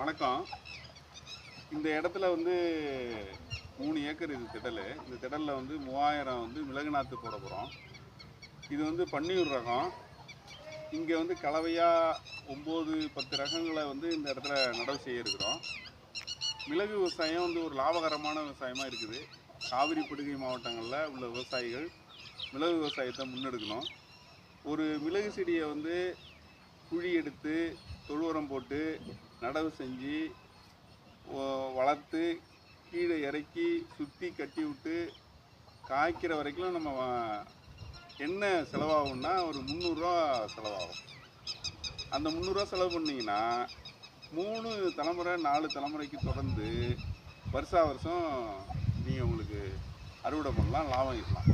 வணக்கம். இந்த இடத்துல வந்து 3 ஏக்கர் இது திடல். இந்த திடலில் வந்து 3000 வந்து மிளகு நாற்று போட போகிறோம். இது வந்து பன்னியூர் ரகம். இங்கே வந்து கலவையாக 9, 10 ரகங்களை வந்து இந்த இடத்துல நடவு செய்ய இருக்கிறோம். மிளகு விவசாயம் வந்து ஒரு லாபகரமான விவசாயமாக இருக்குது. காவிரி படுகை மாவட்டங்களில் உள்ள விவசாயிகள் மிளகு விவசாயத்தை முன்னெடுக்கணும். ஒரு மிளகு செடியை வந்து குழி எடுத்து தொழு உரம் போட்டு நடவு செஞ்சு வளர்த்து கீழே இறக்கி சுற்றி கட்டி விட்டு காய்க்கிற வரைக்கும் நம்ம என்ன செலவாகும்னா ஒரு 300 ரூபா செலவாகும். அந்த 300 ரூபா செலவு பண்ணிங்கன்னா 3 தலைமுறை 4 தலைமுறைக்கு தொடர்ந்து வருஷா வருஷம் நீங்கள் உங்களுக்கு அறுவடை பண்ணலாம், லாபம் ஈட்டலாம்.